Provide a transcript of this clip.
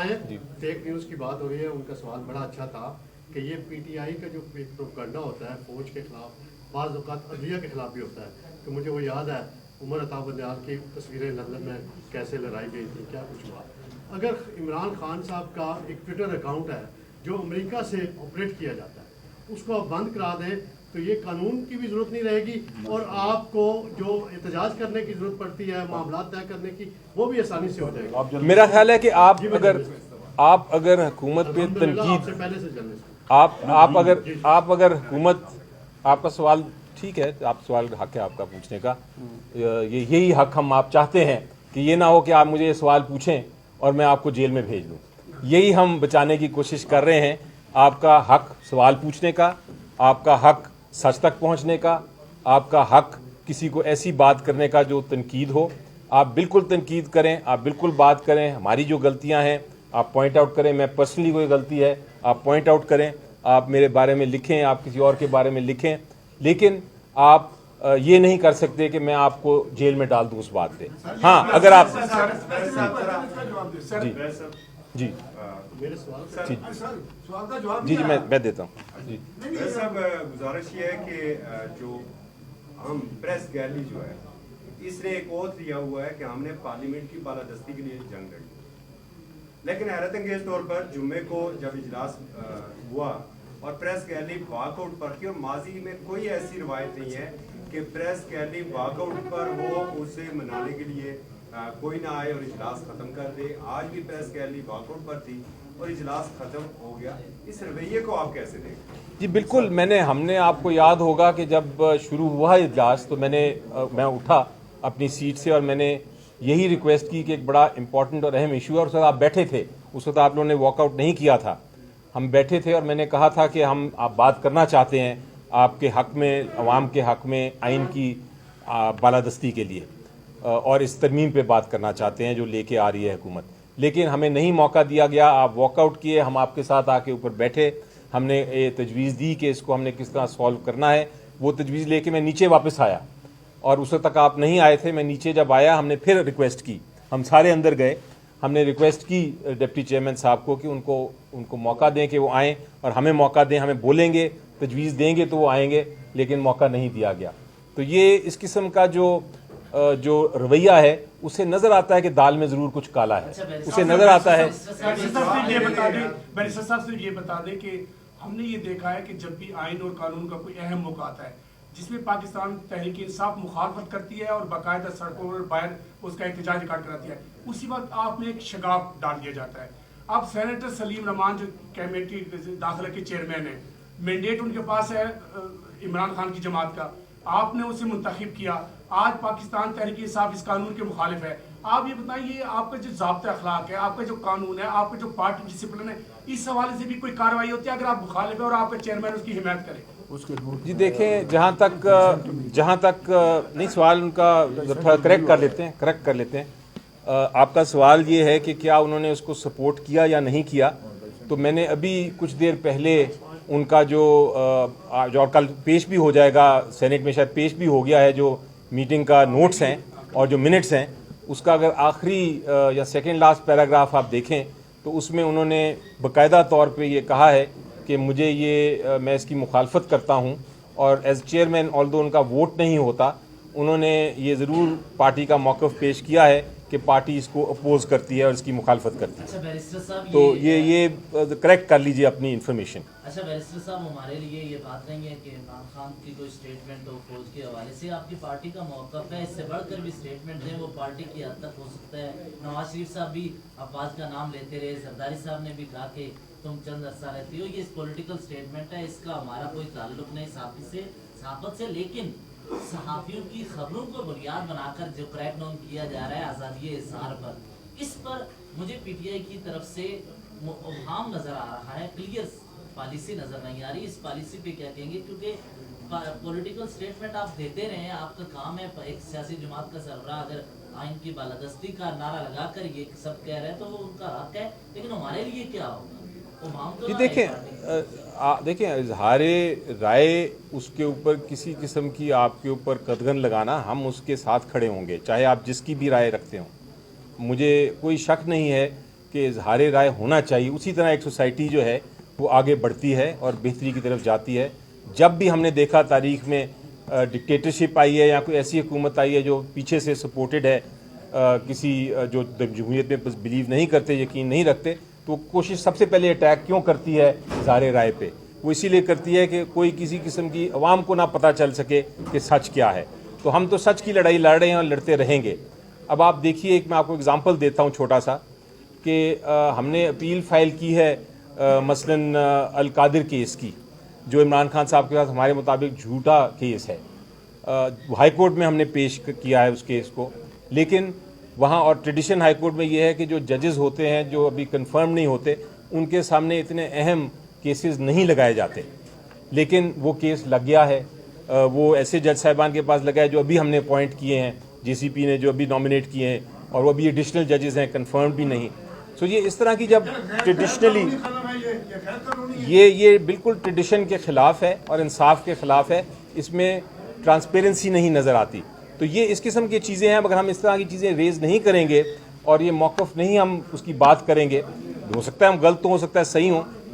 बताएं, fake news की बात हो रही है, उनका सवाल बड़ा अच्छा था कि ये पीटीआई का जो प्रोपेगेंडा होता है फौज के खिलाफ, बाज़ औक़ात अदलिया के खिलाफ भी होता है। तो मुझे वो याद है उमर अता बंदियाल की तस्वीरें लंदन में कैसे लड़ाई गई थी, क्या कुछ हुआ। अगर इमरान खान साहब का एक ट्विटर अकाउंट है जो अमेरिका से ऑपरेट किया जाता है, उसको आप बंद करा दें तो ये कानून की भी ज़रूरत नहीं रहेगी और आपको जो एहतजाज करने की ज़रूरत पड़ती है, मामला तय करने की, वो भी आसानी से हो जाएगी। मेरा ख्याल है कि आप अगर हुकूमत पे तनकीद पहले से जर्नलिस्ट आप अगर हुकूमत, आपका सवाल ठीक है, आप सवाल हक है आपका पूछने का, यही हक हम आप चाहते हैं कि ये ना हो कि आप मुझे ये सवाल पूछें और मैं आपको जेल में भेज दूं। यही हम बचाने की कोशिश कर रहे हैं। आपका हक सवाल पूछने का, आपका हक सच तक पहुंचने का, आपका हक किसी को ऐसी बात करने का जो तनकीद हो। आप बिल्कुल तनकीद करें, आप बिल्कुल बात करें, हमारी जो गलतियां हैं आप पॉइंट आउट करें। मैं पर्सनली कोई गलती है आप पॉइंट आउट करें, आप मेरे बारे में लिखें, आप किसी और के बारे में लिखें, लेकिन आप ये नहीं कर सकते कि मैं आपको जेल में डाल दूं उस बात पे। हाँ, अगर आप जी जी जी जी मैं देता हूँ जी। साहब, गुजारिश ये है कि जो हम प्रेस गैलरी जो है, इसने एक ओथ लिया हुआ है कि हमने पार्लियामेंट की बालादस्ती के लिए जंग लड़ी, लेकिन हैरत अंगेज तौर पर जुम्मे को जब इजलास हुआ और प्रेस गैलरी वॉकआउट पर थी, और माजी में कोई ऐसी रिवायत नहीं है कि प्रेस गैलरी वॉकआउट पर हो, उसे मनाने के लिए कोई ना आए और इजलास खत्म कर दे। आज भी प्रेस गैलरी वॉकआउट पर थी और इजलास खत्म हो गया। इस रवैये को आप कैसे देखते हैं? जी बिल्कुल, हमने आपको याद होगा कि जब शुरू हुआ इजलास तो मैं उठा अपनी सीट से और मैंने यही रिक्वेस्ट की कि एक बड़ा इंपॉर्टेंट और अहम इशू है, और उस वक्त आप बैठे थे, उस वक्त आप लोगों ने वॉकआउट नहीं किया था, हम बैठे थे और मैंने कहा था कि आप बात करना चाहते हैं आपके हक में, अवाम के हक में आइन की बालादस्ती के लिए, और इस तरमीम पे बात करना चाहते हैं जो लेके आ रही है हुकूमत, लेकिन हमें नहीं मौका दिया गया। आप वॉकआउट किए, हम आपके साथ आके ऊपर बैठे, हमने ये तजवीज़ दी कि इसको हमने किस तरह सॉल्व करना है। वो तजवीज़ लेके मैं नीचे वापस आया और उस तक आप नहीं आए थे। मैं नीचे जब आया हमने फिर रिक्वेस्ट की, हम सारे अंदर गए, हमने रिक्वेस्ट की डिप्टी चेयरमैन साहब को कि उनको मौका दें कि वो आएँ और हमें मौका दें, हमें बोलेंगे, तजवीज़ देंगे तो वो आएंगे, लेकिन मौका नहीं दिया गया। तो ये इस किस्म का जो रवैया है उसे नजर आता है कि दाल में जरूर कुछ काला है, उसे नजर आता है। बैरिस्टर साहब सिर्फ ये बता दें कि हमने ये देखा है कि जब भी आइन और कानून का कोई अहम मौका आता है जिसमें पाकिस्तान तहरीक इंसाफ मुखालफत करती है और बाकायदा सड़कों पर बाहर उसका एहतजाज रिकॉर्ड कराती है, उसी वक्त आप में एक शगाफ डाल दिया जाता है। अब सेनेटर सलीम रमान जो कमेटी दाखिला के चेयरमैन है, मैंडेट उनके पास है इमरान खान की जमात का, आपने उसे मुंतखब किया, आज पाकिस्तान तहरीक इंसाफ इस कानून के मुखालिफ है। आप ये बताइए, आपका जो ज़ाब्ता अखलाक है, आपका जो कानून है, आपका जो पार्टी डिसिप्लिन है, इस हवाले से भी कोई कार्रवाई होती है अगर आप मुखालिफ है और आपका चेयरमैन उसकी हिमायत करे? जी देखें, जहाँ तक नहीं, सवाल उनका करेक्ट कर लेते हैं। आपका सवाल ये है कि क्या उन्होंने उसको सपोर्ट किया या नहीं किया, तो मैंने अभी कुछ देर पहले उनका जो कल पेश भी हो जाएगा सेनेट में, शायद पेश भी हो गया है, जो मीटिंग का नोट्स हैं और जो मिनट्स हैं, उसका अगर आखिरी या सेकेंड लास्ट पैराग्राफ आप देखें तो उसमें उन्होंने बाकायदा तौर पे ये कहा है कि मैं इसकी मुखालफत करता हूँ, और एज चेयरमैन ऑल्दो उनका वोट नहीं होता, उन्होंने ये ज़रूर पार्टी का मौक़िफ़ पेश किया है कि पार्टी इसको अपोज करती है और इसकी मुखालफत करती है। अच्छा बैरिस्टर साहब, तो ये करेक्ट कर लीजिए अपनी इन्फॉर्मेशन। अच्छा बैरिस्टर साहब, हमारे लिए ये बात नहीं है कि इमरान खान की कोई स्टेटमेंट हो फौज के हवाले से, आपकी पार्टी का मौक़िफ़ है, इससे बढ़कर भी स्टेटमेंट दें, वो पार्टी की हद तक हो सकता है। नवाज शरीफ साहब भी अब्बास का नाम लेते रहे, जरदारी साहब ने भी कहा कि तुम चंद अर्सा रहती हो, ये पॉलिटिकल स्टेटमेंट है, इसका हमारा कोई ताल्लुक नहीं सहाफ़त से, लेकिन सहाफ़ियों की खबरों को बुनियाद बनाकर जो क्रैकडाउन किया जा रहा है आज़ादी इज़हार पर, इस पर मुझे पीटीआई की तरफ से मुबहम नज़र आ रहा है, क्लियर पॉलिसी नज़र नहीं आ रही। इस पॉलिसी पे क्या कहेंगे, क्योंकि पॉलिटिकल स्टेटमेंट आप देते रहे हैं, आपका काम है, एक सियासी जमात का सरबराह अगर आइन की बालादस्ती का नारा लगाकर ये सब कह रहे हैं तो वो उनका हक है, लेकिन हमारे लिए क्या होगा? जी देखें, इजहार राय उसके ऊपर किसी किस्म की आपके ऊपर कदगन लगाना, हम उसके साथ खड़े होंगे चाहे आप जिसकी भी राय रखते हो। मुझे कोई शक नहीं है कि इजहार राय होना चाहिए, उसी तरह एक सोसाइटी जो है वो आगे बढ़ती है और बेहतरी की तरफ जाती है। जब भी हमने देखा तारीख में डिक्टेटरशिप आई है या कोई ऐसी हुकूमत आई है जो पीछे से सपोर्टेड है किसी जो जमहूरियत में बिलीव नहीं करते, यकीन नहीं रखते, तो कोशिश सबसे पहले अटैक क्यों करती है इज़हार राय पे? वो इसीलिए करती है कि कोई किसी किस्म की अवाम को ना पता चल सके कि सच क्या है। तो हम तो सच की लड़ाई लड़ रहे हैं और लड़ते रहेंगे। अब आप देखिए, एक मैं आपको एग्जांपल देता हूँ छोटा सा कि हमने अपील फाइल की है मसलन अल कादिर केस की, जो इमरान खान साहब के साथ हमारे मुताबिक झूठा केस है। हाई कोर्ट में हमने पेश किया है उस केस को, लेकिन वहाँ और ट्रेडिशन हाई कोर्ट में ये है कि जो जजेस होते हैं जो अभी कंफर्म नहीं होते, उनके सामने इतने अहम केसेस नहीं लगाए जाते, लेकिन वो केस लग गया है। वो ऐसे जज साहिबान के पास लगा है जो अभी हमने अपॉइंट किए हैं, JCP ने जो अभी नॉमिनेट किए हैं, और वो अभी एडिशनल जजेस हैं, कंफर्म भी नहीं। सो ये इस तरह की जब ट्रेडिशनली ये बिल्कुल ट्रेडिशन के ख़िलाफ़ है और इंसाफ के ख़िलाफ़ है, इसमें ट्रांसपेरेंसी नहीं नज़र आती। तो ये इस किस्म की चीज़ें हैं। अगर हम इस तरह की चीज़ें रेज़ नहीं करेंगे और ये मौक़िफ़ नहीं हम उसकी बात करेंगे, हो सकता है हम गलत तो हो सकता है सही हों,